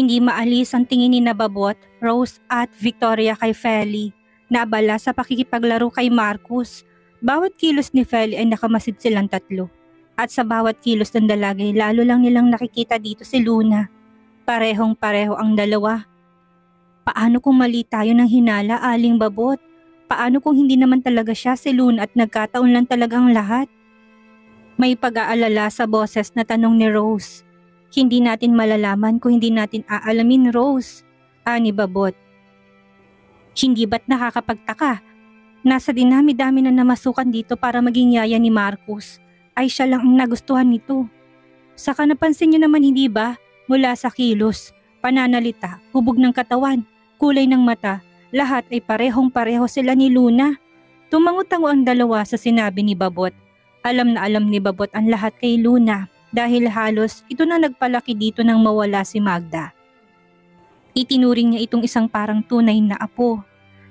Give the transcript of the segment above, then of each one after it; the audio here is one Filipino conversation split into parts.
Hindi maalis ang tingin ni Nababot, Rose at Victoria kay Feli, na abala sa pakikipaglaro kay Marcus. Bawat kilos ni Feli ay nakamasid silang tatlo. At sa bawat kilos ng dalagay lalo lang nilang nakikita dito si Luna. Parehong-pareho ang dalawa. Paano kung mali tayo ng hinala, Aling Babot? Paano kung hindi naman talaga siya si Luna at nagkataon lang talaga ang lahat? May pag-aalala sa boses na tanong ni Rose. Hindi natin malalaman kung hindi natin aalamin, Rose. Ani Babot. Hindi ba't nakakapagtaka? Nasa dinami-dami na namasukan dito para maging yaya ni Marcus. Ay siya lang ang nagustuhan nito. Saka napansin niyo naman hindi ba? Mula sa kilos, pananalita, hubog ng katawan, kulay ng mata, lahat ay parehong-pareho sila ni Luna. Tumango-tango ang dalawa sa sinabi ni Babot. Alam na alam ni Babot ang lahat kay Luna dahil halos ito na nagpalaki dito nang mawala si Magda. Itinuring niya itong isang parang tunay na apo.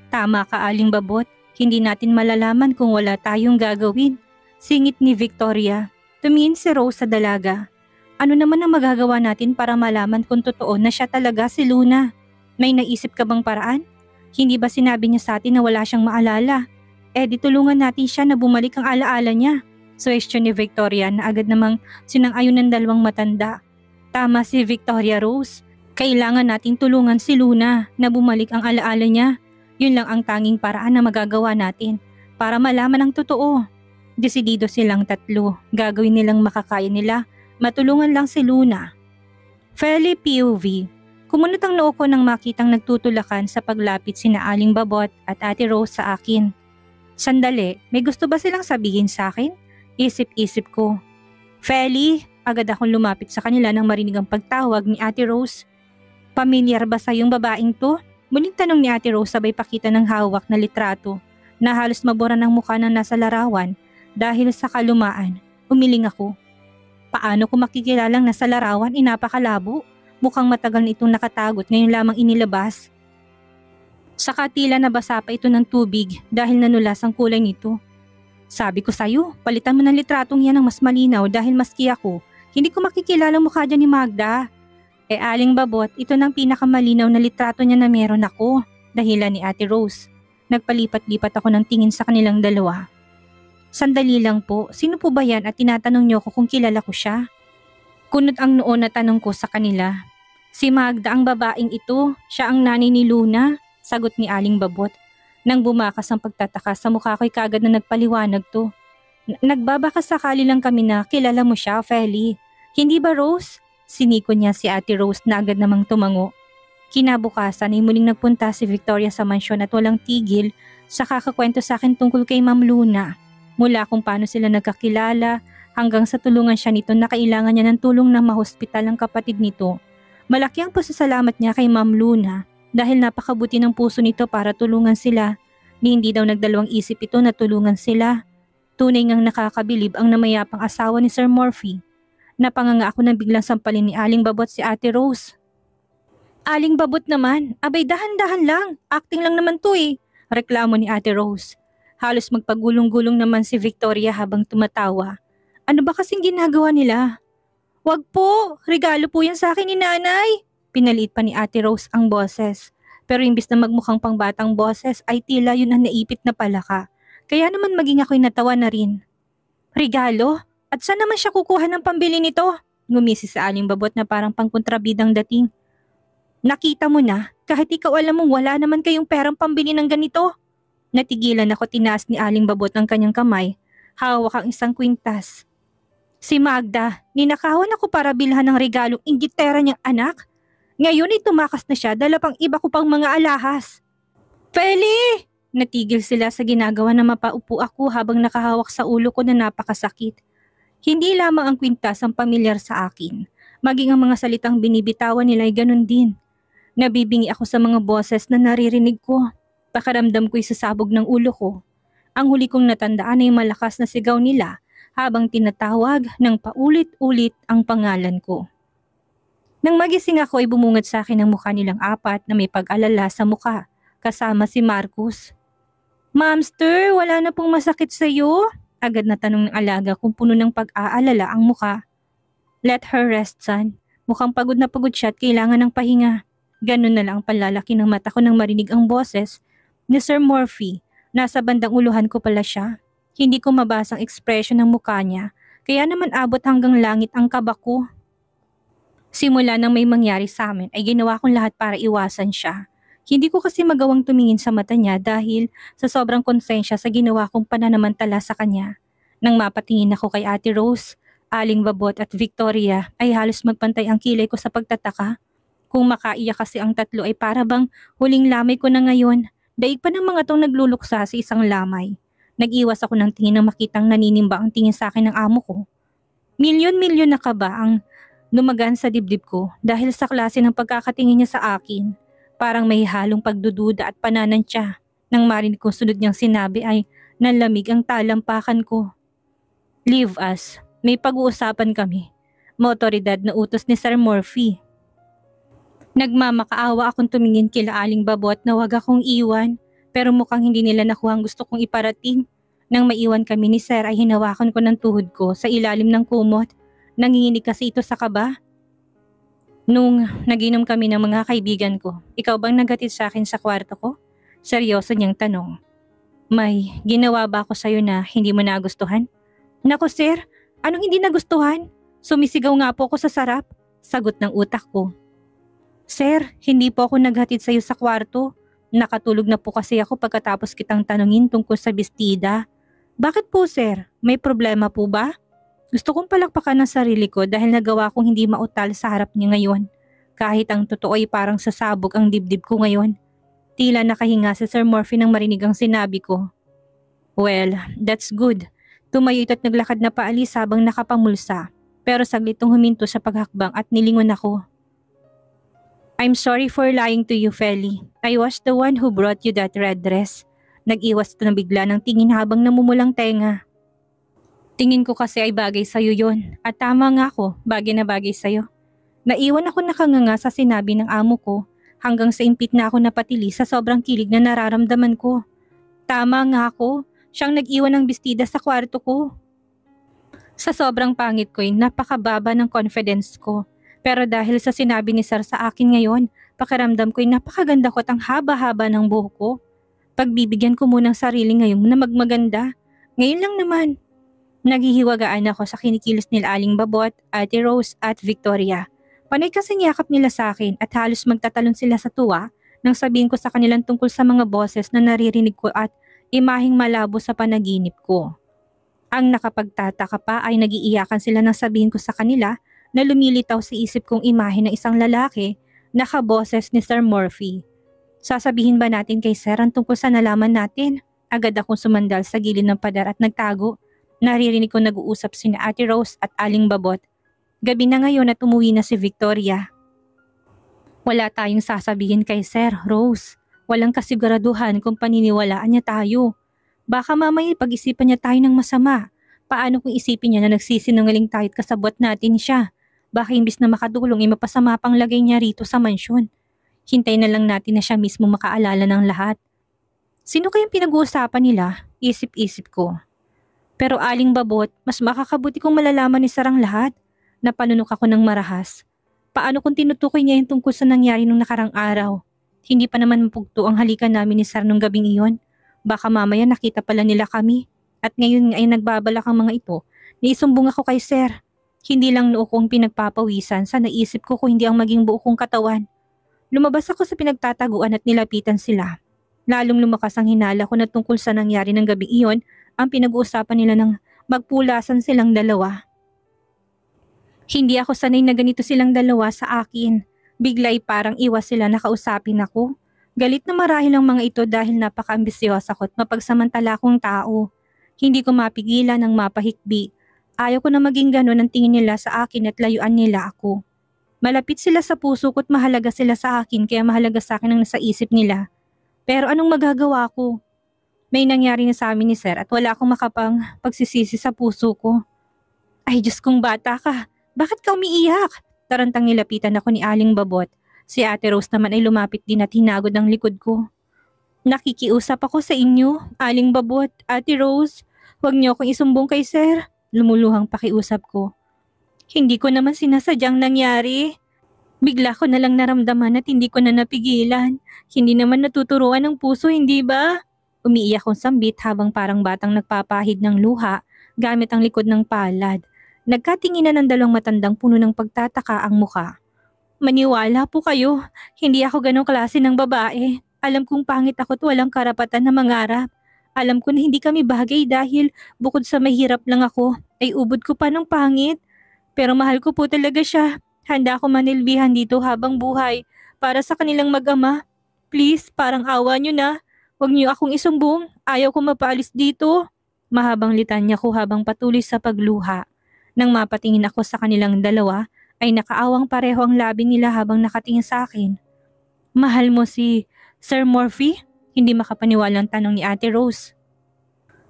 Tama ka, Aling Babot, hindi natin malalaman kung wala tayong gagawin. Singit ni Victoria. Tumingin si Rose sa dalaga. Ano naman ang magagawa natin para malaman kung totoo na siya talaga si Luna? May naisip ka bang paraan? Hindi ba sinabi niya sa atin na wala siyang maalala? Di tulungan natin siya na bumalik ang alaala niya. Suwestyon ni Victoria na agad namang sinang-ayon ng dalawang matanda. Tama si Victoria, Rose. Kailangan nating tulungan si Luna na bumalik ang alaala niya. Yun lang ang tanging paraan na magagawa natin para malaman ang totoo. Desidido silang tatlo. Gagawin nilang makakaya nila. Matulungan lang si Luna. Feli POV. Kumunot ang noo ko nang makitang nagtutulakan sa paglapit sina Aling Babot at Ate Rose sa akin. Sandali, may gusto ba silang sabihin sa akin? Isip-isip ko. Feli, agad akong lumapit sa kanila nang marinig ang pagtawag ni Ate Rose. Pamilyar ba sa yung babaeng to? Muling tanong ni Ate Rose sabay pakita ng hawak na litrato na halos mabura ng mukha ng nasa larawan. Dahil sa kalumaan, umiling ako. Paano ko makikilalang nasa larawan napakalabo? Mukhang matagal na itong nakatagot ngayon lamang inilabas. Saka tila nabasa pa ito ng tubig dahil nanulas ang kulay nito. Sabi ko sa'yo, palitan mo ng litratong yan ng mas malinaw dahil maski ako, hindi ko makikilala mukha dyan ni Magda. Aling Babot, ito ng pinakamalinaw na litrato niya na meron ako, dahilan ni Ate Rose. Nagpalipat-lipat ako ng tingin sa kanilang dalawa. Sandali lang po, sino po ba yan at tinatanong niyo ko kung kilala ko siya? Kunot ang noon na tanong ko sa kanila. Si Magda ang babaeng ito, siya ang nanay ni Luna, sagot ni Aling Babot. Nang bumakas ang pagtataka sa mukha ko'y kagad na nagpaliwanag to. Nagbabaka sakali lang kami na kilala mo siya, Feli. Hindi ba Rose? Siniko niya si Ate Rose na agad namang tumango. Kinabukasan ay muling nagpunta si Victoria sa mansyon at walang tigil sa kakakwento sa akin tungkol kay Ma'am Luna. Mula kung paano sila nagkakilala hanggang sa tulungan siya nito na kailangan niya ng tulong na mahospital ang kapatid nito. Malaki ang pasasalamat niya kay Ma'am Luna dahil napakabuti ng puso nito para tulungan sila. Hindi daw nagdalawang isip ito na tulungan sila. Tunay ngang nakakabilib ang namayapang asawa ni Sir Murphy. Napanganga ako nang biglang sampalin ni Aling Babot si Ate Rose. Aling Babot naman, abay dahan-dahan lang, acting lang naman to reklamo ni Ate Rose. Halos magpagulong-gulong naman si Victoria habang tumatawa. Ano ba kasing ginagawa nila? Wag po, regalo po yan sa akin ni Nanay. Pinaliit pa ni Ate Rose ang boses. Pero imbis na magmukhang pangbatang boses ay tila yun ang naipit na palaka. Kaya naman maging ako'y natawa na rin. Regalo? At saan naman siya kukuha ng pambili nito? Ngumisi sa Aling Babot na parang pangkontrabidang dating. Nakita mo na, kahit ikaw alam mong wala naman kayong perang pambili ng ganito. Natigilan ako, tinaas ni Aling Babot ang kanyang kamay. Hawak ang isang kwintas. Si Magda, ninakawan ako para bilhan ng regalong inggitera niyang anak. Ngayon ay tumakas na siya dala pang iba ko pang mga alahas. Feli! Natigil sila sa ginagawa na mapaupo ako habang nakahawak sa ulo ko na napakasakit. Hindi lamang ang kwintas ang pamilyar sa akin. Maging ang mga salitang binibitawan nila ay ganun din. Nabibingi ako sa mga boses na naririnig ko. Pakaramdam ko'y sasabog ng ulo ko. Ang huli kong natandaan ay malakas na sigaw nila habang tinatawag ng paulit-ulit ang pangalan ko. Nang magising ako ay bumungad sa akin ang mukha nilang apat na may pag-alala sa mukha, kasama si Marcus. Mamster, wala na pong masakit sa iyo? Agad na tanong ng alaga kung puno ng pag-aalala ang mukha. Let her rest, son. Mukhang pagod na pagod siya at kailangan ng pahinga. Ganun na lang ang panlalaki ng mata ko nang marinig ang boses ni Sir Murphy. Nasa bandang uluhan ko pala siya. Hindi ko mabasa ang ekspresyon ng mukha niya, kaya naman abot hanggang langit ang kaba ko. Simula nang may mangyari sa amin ay ginawa kong lahat para iwasan siya. Hindi ko kasi magawang tumingin sa mata niya dahil sa sobrang konsensya sa ginawa kong pananamantala sa kanya. Nang mapatingin ako kay Ate Rose, Aling Babot at Victoria ay halos magpantay ang kilay ko sa pagtataka. Kung makaiyak kasi ang tatlo ay para bang huling lamay ko na ngayon. Daig pa ng mga tong nagluluksa sa isang lamay. Nag-iwas ako ng tingin nang makitang naninimba ang tingin sa akin ng amo ko. Milyon-milyon na kaba ang lumagan sa dibdib ko dahil sa klase ng pagkakatingin niya sa akin. Parang may halong pagdududa at pananantya. Nang marinig kong sunod niyang sinabi ay nanlamig ang talampakan ko. Leave us. May pag-uusapan kami. Motoridad na utos ni Sir Murphy. Nagmamakaawa akong tumingin kila Aling Babot na wag akong iwan, pero mukhang hindi nila nakuha ang gusto kong iparating. Nang maiwan kami ni Sir ay hinawakan ko ng tuhod ko sa ilalim ng kumot. Nanginginig kasi ito sa kaba. Nung naginom kami ng mga kaibigan ko, ikaw bang naghatid sa akin sa kwarto ko? Seryoso niyang tanong. May ginawa ba ako sa'yo na hindi mo nagustuhan? Naku sir, anong hindi nagustuhan? Sumisigaw nga po ako sa sarap, sagot ng utak ko. Sir, hindi po ako naghatid sa iyo sa kwarto. Nakatulog na po kasi ako pagkatapos kitang tanungin tungkol sa bestida. Bakit po sir? May problema po ba? Gusto kong palakpakan ng sarili ko dahil nagawa kong hindi mautal sa harap niya ngayon. Kahit ang totoo ay parang sasabog ang dibdib ko ngayon. Tila nakahinga si Sir Murphy nang marinig ang sinabi ko. Well, that's good. Tumayo ito at naglakad na paalis habang nakapamulsa. Pero saglit tong huminto sa paghakbang at nilingon ako. I'm sorry for lying to you, Feli. I was the one who brought you that red dress. Nag-iwas ito ng bigla ng tingin habang namumulang tenga. Tingin ko kasi ay bagay sa'yo yon. At tama nga ako, bagay na bagay sa'yo. Naiwan ako nakanganga sa sinabi ng amo ko hanggang sa impit na ako napatili sa sobrang kilig na nararamdaman ko. Tama nga ako. Siyang nag-iwan ng bestida sa kwarto ko. Sa sobrang pangit ko ay napakababa ng confidence ko. Pero dahil sa sinabi ni Sir sa akin ngayon, pakiramdam ko ay napakaganda ko at ang haba-haba ng buhok ko. Pagbibigyan ko muna ang sarili ngayon na magmaganda. Ngayon lang naman. Naghihiwagaan ako sa kinikilos nila Aling Babot, Ate Rose at Victoria. Panay kasing yakap nila sa akin at halos magtatalon sila sa tuwa nang sabihin ko sa kanilang tungkol sa mga boses na naririnig ko at imaheng malabo sa panaginip ko. Ang nakapagtataka pa ay nagiiyakan sila nang sabihin ko sa kanila na lumilitaw sa isip kong imahe ng isang lalaki na kaboses ni Sir Murphy. Sasabihin ba natin kay Sir ang tungkol sa nalaman natin? Agad akong sumandal sa gilid ng pader at nagtago. Naririnig ko nag-uusap sina Ate Rose at Aling Babot. Gabi na ngayon at umuwi na si Victoria. Wala tayong sasabihin kay Sir, Rose. Walang kasiguraduhan kung paniniwalaan niya tayo. Baka mamaya pag-isipan niya tayo ng masama. Paano kung isipin niya na nagsisinungaling tayo at kasabwat natin siya? Baka imbis na makatulong ay mapasama pang lagay niya rito sa mansyon. Hintay na lang natin na siya mismo makaalala ng lahat. Sino kayang pinag-uusapan nila? Isip-isip ko. Pero Aling Babot, mas makakabuti kung malalaman ni Sarang lahat. Napanunok ako ng marahas. Paano kung tinutukoy niya yung tungkol sa nangyari nung nakarang araw? Hindi pa naman mapugto ang halikan namin ni Sar nung gabing iyon. Baka mamaya nakita pala nila kami. At ngayon ay nagbabalak ang mga ito. Naisumbong ako kay Sir. Hindi lang noo kong pinagpapawisan sa naisip ko kung hindi ang maging buo kong katawan. Lumabas ako sa pinagtataguan at nilapitan sila. Lalong lumakas ang hinala ko na tungkol sa nangyari ng gabing iyon ang pinag-uusapan nila ng magpulasan silang dalawa. Hindi ako sanay na ganito silang dalawa sa akin. Bigla'y parang iwas sila na kausapin ako. Galit na marahil ang mga ito dahil napaka-ambisyosa ko at mapagsamantala akong tao. Hindi ko mapigilan ang mapahikbi. Ayaw ko na maging ganon ang tingin nila sa akin at layuan nila ako. Malapit sila sa puso ko at mahalaga sila sa akin kaya mahalaga sa akin ang nasa isip nila. Pero anong magagawa ko? May nangyari na sa amin ni Sir at wala akong makapang pagsisisi sa puso ko. Ay Diyos kong bata ka, bakit ka umiiyak? Tarantang nilapitan ako ni Aling Babot. Si Ate Rose naman ay lumapit din at hinagod ang likod ko. Nakikiusap ako sa inyo, Aling Babot, Ate Rose. Huwag niyo akong isumbong kay Sir. Lumuluhang pakiusap ko. Hindi ko naman sinasadyang nangyari. Bigla ko na lang naramdaman at hindi ko na napigilan. Hindi naman natuturuan ng puso, hindi ba? Umiiyak kong sambit habang parang batang nagpapahid ng luha gamit ang likod ng palad. Nagkatinginan ng dalawang matandang puno ng pagtataka ang muka. Maniwala po kayo, hindi ako ganong klase ng babae. Alam kong pangit ako at walang karapatan na mangarap. Alam ko na hindi kami bagay dahil bukod sa mahirap lang ako, ay ubod ko pa ng pangit. Pero mahal ko po talaga siya. Handa ako manilbihan dito habang buhay para sa kanilang mag-ama. Please, parang awa nyo na. Huwag niyo akong isumbong. Ayaw ko mapaalis dito. Mahabang litanya ko habang patuloy sa pagluha. Nang mapatingin ako sa kanilang dalawa, ay nakaawang pareho ang labi nila habang nakatingin sa akin. Mahal mo si Sir Murphy? Hindi makapaniwalang tanong ni Ate Rose.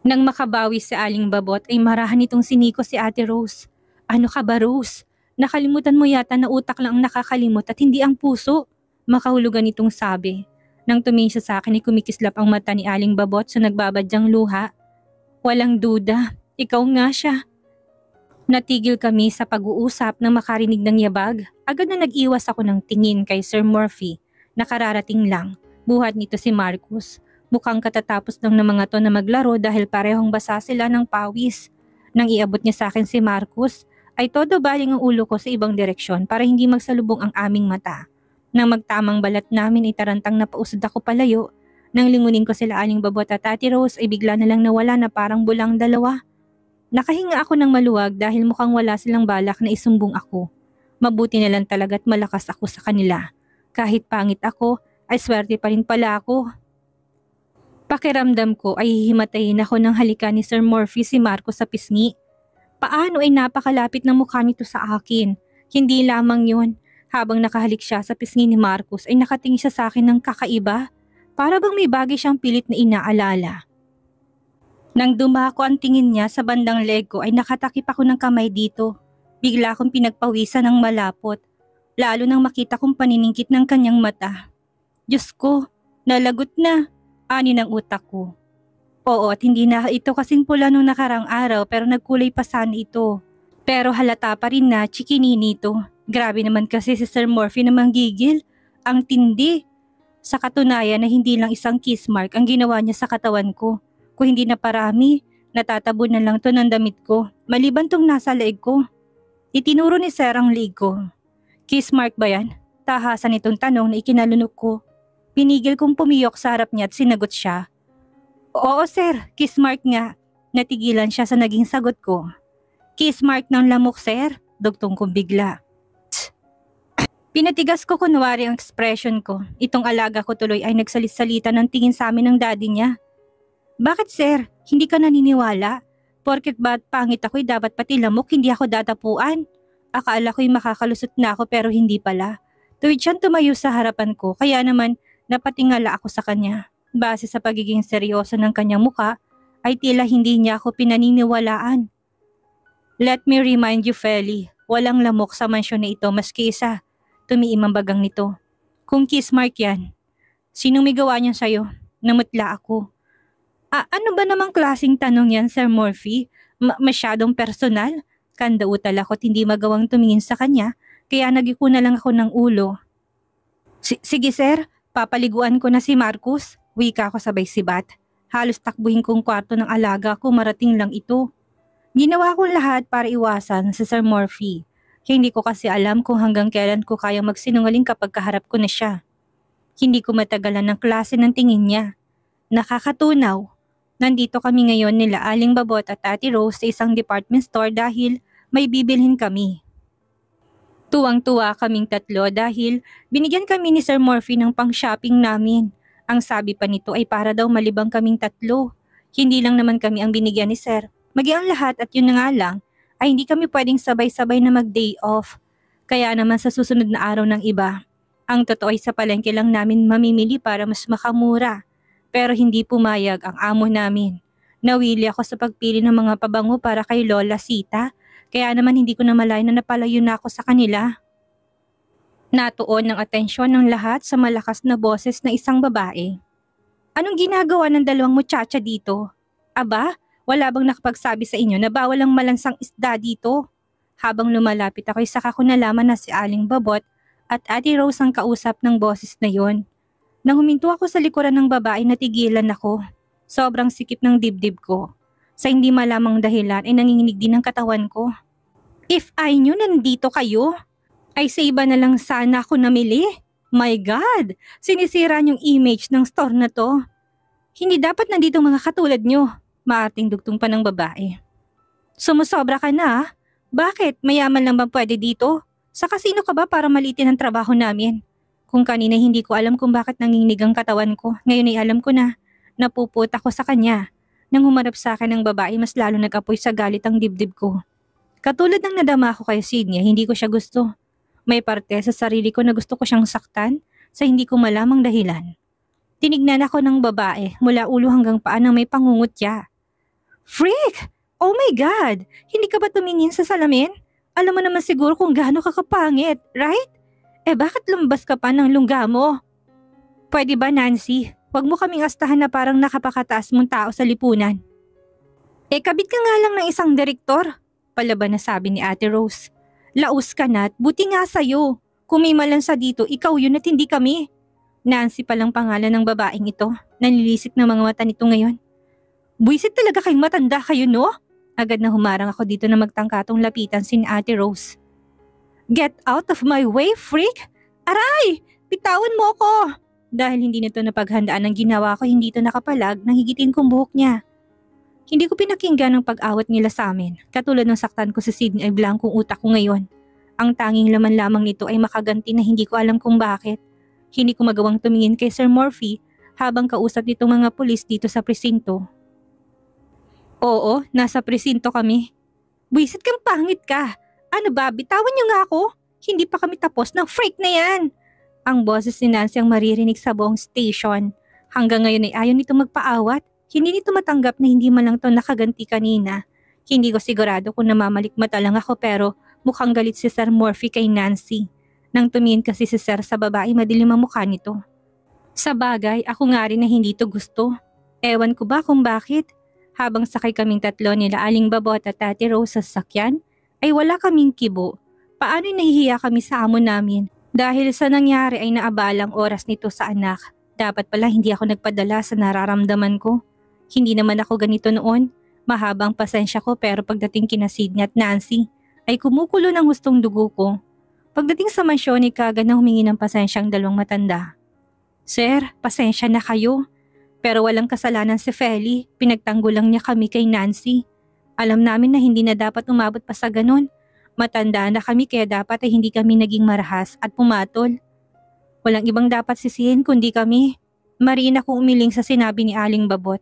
Nang makabawi si Aling Babot ay marahan nitong siniko si Ate Rose. Ano ka ba, Rose? Nakalimutan mo yata na utak lang ang nakakalimot at hindi ang puso. Makahulugan itong sabi. Nang tumingin siya sa akin ay kumikislap ang mata ni Aling Babot sa nagbabadyang luha. Walang duda, ikaw nga siya. Natigil kami sa pag-uusap nang makarinig ng yabag. Agad na nag-iwas ako ng tingin kay Sir Murphy. Nakararating lang. Buhat nito si Marcus. Mukhang katatapos lang ng mga to na maglaro dahil parehong basa sila ng pawis. Nang iabot niya sa akin si Marcus, ay todo baling ang ulo ko sa ibang direksyon para hindi magsalubong ang aming mata. Nang magtamang balat namin ay tarantang napausad ako palayo. Nang lingunin ko sila Aling Babot at Ate Rose ay bigla na lang nawala na parang bulang dalawa. Nakahinga ako ng maluwag dahil mukhang wala silang balak na isumbong ako. Mabuti na lang talaga't malakas ako sa kanila. Kahit pangit ako, ay swerte pa rin pala ako. Pakiramdam ko ay hihimatayin ako ng halikan ni Sir Murphy si Marco sa pisngi. Paano ay napakalapit ng mukha nito sa akin? Hindi lamang yun. Habang nakahalik siya sa pisngi ni Marcus ay nakatingin siya sa akin ng kakaiba. Para bang may bagay siyang pilit na inaalala. Nang dumako ang tingin niya sa bandang leg ko ay nakatakip ako ng kamay dito. Bigla akong pinagpawisan ng malapot. Lalo nang makita kong paniningkit ng kanyang mata. Diyos ko, nalagot na. Ani ng utak ko. Oo, at hindi na ito kasing pula nung nakarang araw pero nagkulay pa sana ito. Pero halata pa rin na chikinini ito. Grabe naman kasi si Sir Murphy na manggigil. Ang tindi. Sa katunayan na hindi lang isang kiss mark ang ginawa niya sa katawan ko. Kung hindi na parami, natatabon na lang to ng damit ko. Maliban tong nasa leeg ko. Itinuro ni Sir ang leeg ko. Kiss mark ba yan? Tahasan itong tanong na ikinalunok ko. Pinigil kong pumiyok sa harap niya at sinagot siya. Oo sir, kiss mark nga. Natigilan siya sa naging sagot ko. Kiss mark ng lamok sir? Dugtong kong bigla. Pinatigas ko kunwari ang expression ko. Itong alaga ko tuloy ay nagsalit-salita ng tingin sa amin ng daddy niya. Bakit sir? Hindi ka naniniwala? Porket ba't pangit ako'y dapat pati lamok hindi ako datapuan? Akala ko'y makakalusot na ako pero hindi pala. Tuwid siyang tumayo sa harapan ko kaya naman napatingala ako sa kanya. Base sa pagiging seryoso ng kanyang muka ay tila hindi niya ako pinaniniwalaan. Let me remind you Feli, walang lamok sa mansyon na ito maski isa. Tumiim ang bagang nito. Kung kiss mark yan, sinong may gawa niyan sa'yo? Namutla ako. Ano ba namang klaseng tanong yan, Sir Murphy? Masyadong personal? Kandautal ako at hindi magawang tumingin sa kanya, kaya nagiko na lang ako ng ulo. Sige sir, papaliguan ko na si Marcus. Wika ko sabay sibat. Halos takbuhin kong kwarto ng alaga ko marating lang ito. Ginawa ko lahat para iwasan si Sir Murphy. Hindi ko kasi alam kung hanggang kailan ko kaya magsinungaling kapag kaharap ko na siya. Hindi ko matagalan ng klase ng tingin niya. Nakakatunaw. Nandito kami ngayon nila Aling Babot at Ate Rose sa isang department store dahil may bibilhin kami. Tuwang-tuwa kaming tatlo dahil binigyan kami ni Sir Murphy ng pang-shopping namin. Ang sabi pa nito ay para daw malibang kaming tatlo. Hindi lang naman kami ang binigyan ni Sir. Maging ang lahat at yun na nga lang ay hindi kami pwedeng sabay-sabay na mag-day off. Kaya naman sa susunod na araw ng iba. Ang totoo ay sa palengke lang namin mamimili para mas makamura. Pero hindi pumayag ang amo namin. Nawili ako sa pagpili ng mga pabango para kay Lola Sita, kaya naman hindi ko na malay na napalayo na ako sa kanila. Natuon ng atensyon ng lahat sa malakas na boses ng isang babae. Anong ginagawa ng dalawang muchacha dito? Aba, wala bang nakapagsabi sa inyo na bawal ang malansang isda dito? Habang lumalapit ako, saka ko nalaman na si Aling Babot at Ate Rose ang kausap ng boses na yon. Nang huminto ako sa likuran ng babae, natigilan ako. Sobrang sikip ng dibdib ko. Sa hindi malamang dahilan ay nanginginig din ang katawan ko. If I knew nandito kayo, ay sa iba na lang sana ako namili. My God! Sinisira niyong image ng store na to. Hindi dapat nandito mga katulad niyo. Maarting dugtong pa ng babae. Sumusobra ka na ah. Bakit? Mayaman lang ba pwede dito? Sa kasino ka ba para malitin ang trabaho namin? Kung kanina hindi ko alam kung bakit nanginginig ang katawan ko, ngayon ay alam ko na. Napuput ako sa kanya. Nang humarap sa akin ng babae, mas lalo nag-apoy sa galit ang dibdib ko. Katulad ng nadama ko kay Sydney, hindi ko siya gusto. May parte sa sarili ko na gusto ko siyang saktan sa hindi ko malamang dahilan. Tinignan ako ng babae mula ulo hanggang paa nang may pangungutya. Freak! Oh my God! Hindi ka ba tumingin sa salamin? Alam mo naman siguro kung gaano ka kapangit, right? Bakit lumabas ka pa ng lungga mo? Pwede ba, Nancy? Huwag mo kaming astahan na parang nakapakataas mong tao sa lipunan. Kabit ka nga lang ng isang direktor, palaban na sabi ni Ate Rose. Laos ka na't buti nga sa'yo. Kung may malansa dito, ikaw yun at hindi kami. Nancy palang pangalan ng babaeng ito. Nanlilisik ng mga mata nito ngayon. Buisit talaga kayong matanda kayo, no? Agad na humarang ako dito na magtangkatong lapitan si Ate Rose. Get out of my way, freak! Aray! Bitawan mo ko! Dahil hindi nito napaghandaan ang ginawa ko, hindi ito nakapalag nang higitin kong buhok niya. Hindi ko pinakinggan ang pag-awat nila sa amin. Katulad ng saktan ko si Sydney ay blankong utak ko ngayon. Ang tanging laman lamang nito ay makaganti na hindi ko alam kung bakit. Hindi ko magawang tumingin kay Sir Murphy habang kausap nitong mga pulis dito sa presinto. Oo, nasa presinto kami. Buisit kang pangit ka. Ano ba, bitawan niyo nga ako? Hindi pa kami tapos ng freak na yan. Ang boses ni Nancy ang maririnig sa buong station. Hanggang ngayon ay ayaw nito magpaawat. Hindi nito matanggap na hindi man lang ito nakaganti kanina. Hindi ko sigurado kung namamalikmata lang ako pero mukhang galit si Sir Murphy kay Nancy. Nang tumingin kasi si Sir sa babae, madilim ang mukha nito. Sa bagay, ako nga rin na hindi ito gusto. Ewan ko ba kung bakit. Habang sakay kaming tatlo nila Aling Babot at Ate Rose sa sasakyan, ay wala kaming kibo. Paano'y nahihiya kami sa amo namin? Dahil sa nangyari ay naabalang oras nito sa anak. Dapat pala hindi ako nagpadala sa nararamdaman ko. Hindi naman ako ganito noon. Mahabang pasensya ko pero pagdating kina Sydney at Nancy ay kumukulo ng hustong dugo ko. Pagdating sa mansyon ay kagad na humingi ng pasensya ang dalawang matanda. Sir, pasensya na kayo. Pero walang kasalanan si Feli. Pinagtanggol lang niya kami kay Nancy. Alam namin na hindi na dapat umabot pa sa ganun. Matanda na kami kaya dapat ay hindi kami naging marahas at pumatol. Walang ibang dapat sisihin kundi kami. Mariin akong umiling sa sinabi ni Aling Babot.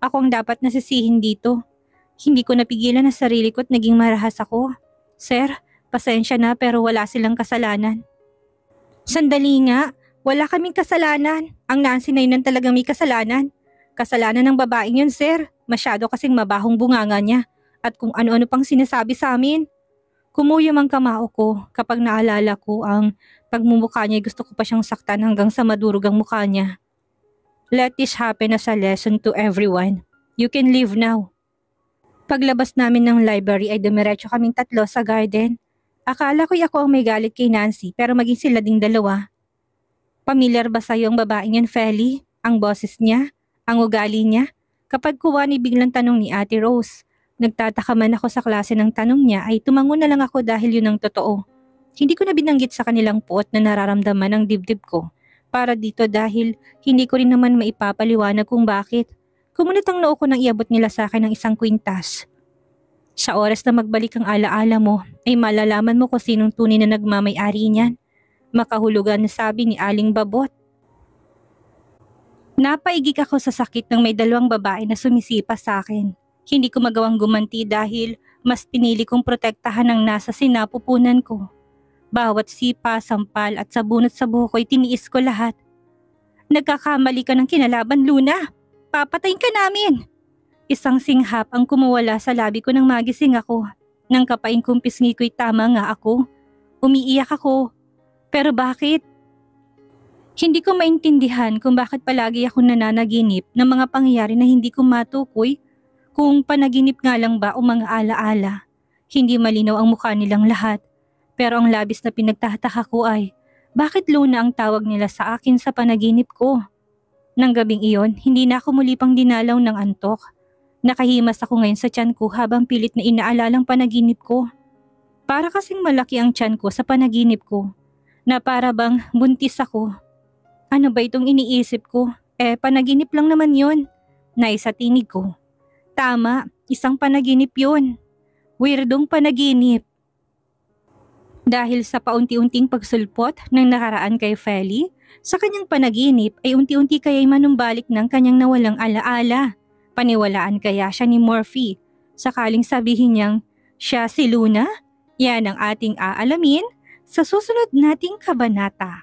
Ako ang dapat nasisihin dito. Hindi ko napigilan ang sarili ko at naging marahas ako. Sir, pasensya na pero wala silang kasalanan. Sandali nga, wala kaming kasalanan. Ang Nancy na yun ang talagang may kasalanan. Kasalanan ng babaeng yun, sir. Masyado kasing mabahong bunganga niya. At kung ano-ano pang sinasabi sa amin. Kumuyam ang kamao ko kapag naalala ko ang pagmumukha niya, gusto ko pa siyang saktan hanggang sa madurog ang mukha niya. Let this happen as a lesson to everyone. You can leave now. Paglabas namin ng library ay dumiretso kaming tatlo sa garden. Akala ko'y ako ang may galit kay Nancy pero maging sila ding dalawa. Pamilyar ba sa'yo ang babaeng yan, Feli? Ang boses niya? Ang ugali niya? Kapag kuha ni biglang tanong ni Ate Rose. Nagtataka man ako sa klase ng tanong niya ay tumango na lang ako dahil yun ang totoo. Hindi ko na binanggit sa kanilang puot na nararamdaman ng dibdib ko. Para dito dahil hindi ko rin naman maipapaliwanag kung bakit. Kumunot ang noo ko nang iabot nila sa akin ng isang kwintas. Sa oras na magbalik ang alaala mo ay malalaman mo kung sinong tunay na nagmamay-ari niyan. Makahulugan na sabi ni Aling Babot. Napaigik ako sa sakit ng may dalawang babae na sumisipa sa akin. Hindi ko magawang gumanti dahil mas pinili kong protektahan ang nasa sinapupunan ko. Bawat sipa, sampal at sabunot sa buhok ko'y tiniis ko lahat. Nagkakamali ka ng kinalaban, Luna. Papatayin ka namin. Isang singhap ang kumuwala sa labi ko nang magising ako. Nang kapain kong pisngi ko'y tama nga ako. Umiiyak ako. Pero bakit? Hindi ko maintindihan kung bakit palagi ako nananaginip ng mga pangyayari na hindi ko matukoy. Kung panaginip nga lang ba o mga alaala. Hindi malinaw ang mukha nilang lahat. Pero ang labis na pinagtataka ko ay Bakit Luna ang tawag nila sa akin sa panaginip ko? Nang gabing iyon, hindi na ako muli pang dinalaw ng antok. Nakahimas ako ngayon sa tiyan ko habang pilit na inaalalang panaginip ko. Para kasing malaki ang tiyan ko sa panaginip ko, na para bang buntis ako. Ano ba itong iniisip ko? Panaginip lang naman yun. Naisa tinig ko. Tama, isang panaginip yun. Weirdong panaginip. Dahil sa paunti-unting pagsulpot ng nakaraan kay Feli, sa kanyang panaginip ay unti-unti kaya'y manumbalik ng kanyang nawalang alaala. Paniwalaan kaya siya ni Morphe, sakaling sabihin niyang siya si Luna? Yan ang ating aalamin sa susunod nating kabanata.